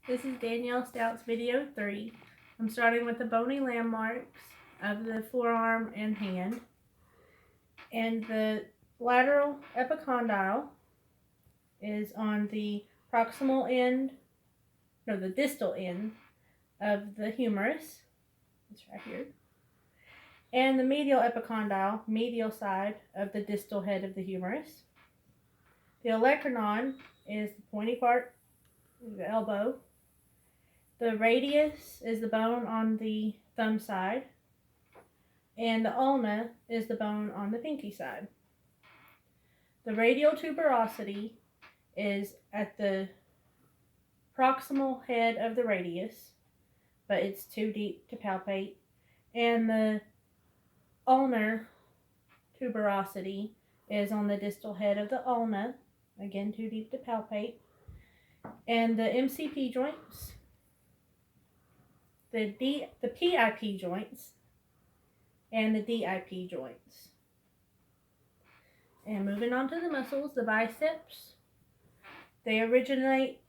This is Danielle Stout's video 3. I'm starting with the bony landmarks of the forearm and hand. And the lateral epicondyle is on the proximal end, no, the distal end of the humerus. It's right here. And the medial epicondyle, medial side of the distal head of the humerus. The olecranon is the pointy part of the elbow. The radius is the bone on the thumb side, and the ulna is the bone on the pinky side. The radial tuberosity is at the proximal head of the radius, but it's too deep to palpate, and the ulnar tuberosity is on the distal head of the ulna, again too deep to palpate, and the MCP joints, the PIP joints, and the DIP joints. And moving on to the muscles, the biceps, they originate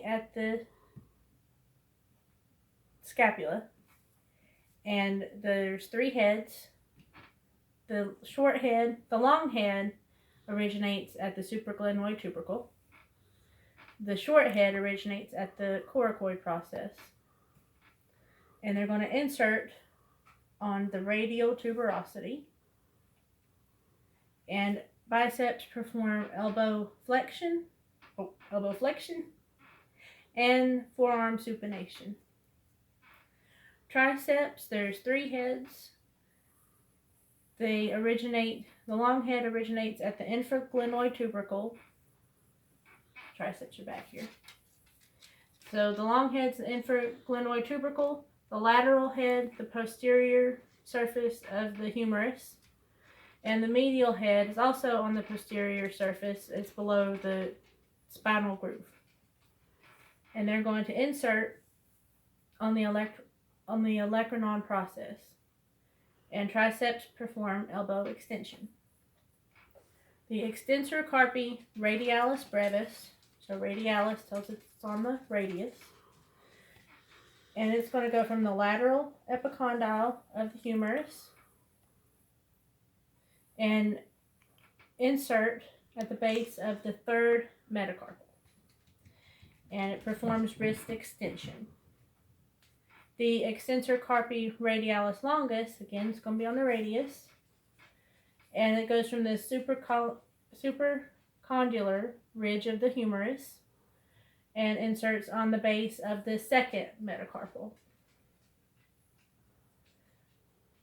at the scapula, and there's 3 heads. The long head originates at the supraglenoid tubercle. The short head originates at the coracoid process. And they're going to insert on the radial tuberosity. And biceps perform elbow flexion and forearm supination. Triceps, there's 3 heads. The long head originates at the infraglenoid tubercle. Triceps are back here. So the long head's the infraglenoid tubercle. The lateral head, the posterior surface of the humerus, and the medial head is also on the posterior surface. It's below the spinal groove. And they're going to insert on the olecranon process. And triceps perform elbow extension. The extensor carpi radialis brevis, so radialis tells us it's on the radius. And it's going to go from the lateral epicondyle of the humerus and insert at the base of the 3rd metacarpal. And it performs wrist extension. The extensor carpi radialis longus, again, it's going to be on the radius. And it goes from the supracondylar ridge of the humerus and inserts on the base of the 2nd metacarpal.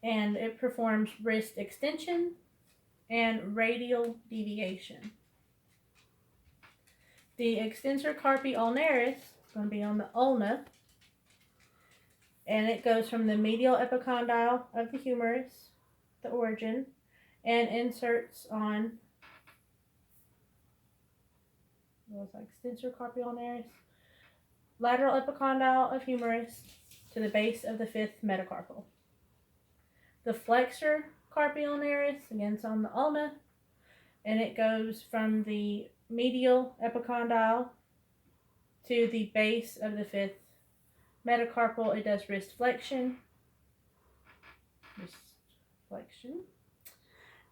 And it performs wrist extension and radial deviation. The extensor carpi ulnaris is going to be on the ulna, and it goes from the medial epicondyle of the humerus, the origin, and inserts on extensor carpi ulnaris, lateral epicondyle of humerus to the base of the 5th metacarpal. The flexor carpi ulnaris, again, it's on the ulna, and it goes from the medial epicondyle to the base of the 5th metacarpal. It does wrist flexion,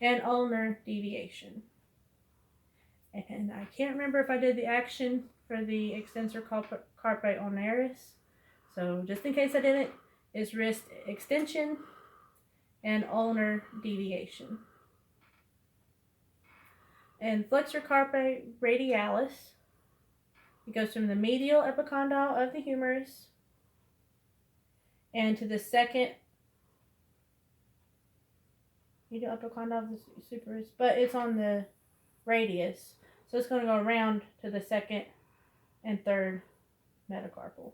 and ulnar deviation. And I can't remember if I did the action for the extensor carpi ulnaris. So just in case I didn't, is wrist extension and ulnar deviation. And flexor carpi radialis, it goes from the medial epicondyle of the humerus and to the 2nd medial epicondyle of the supraris, but it's on the radius. So it's going to go around to the 2nd and 3rd metacarpal.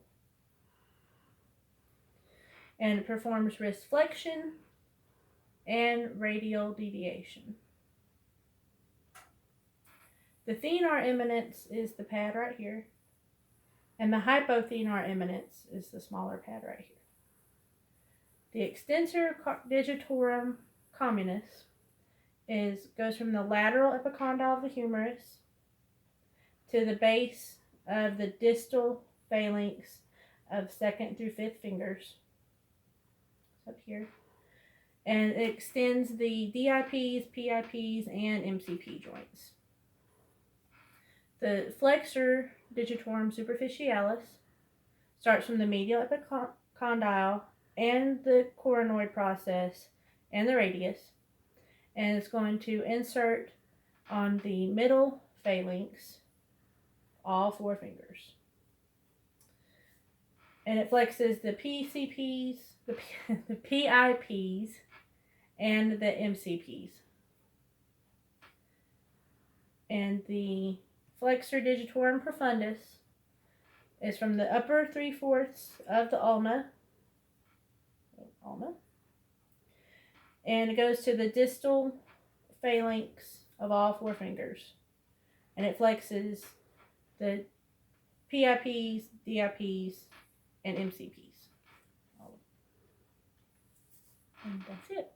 And it performs wrist flexion and radial deviation. The thenar eminence is the pad right here. And the hypothenar eminence is the smaller pad right here. The extensor digitorum communis goes from the lateral epicondyle of the humerus to the base of the distal phalanx of 2nd through 5th fingers. It's up here. And it extends the DIPs, PIPs, and MCP joints. The flexor digitorum superficialis starts from the medial epicondyle and the coronoid process and the radius, and it's going to insert on the middle phalanx, all 4 fingers. And it flexes the PCPs, the PIPs, and the MCPs. And the flexor digitorum profundus is from the upper 3/4 of the ulna, and it goes to the distal phalanx of all 4 fingers. And it flexes the PIPs, DIPs, and MCPs. And that's it.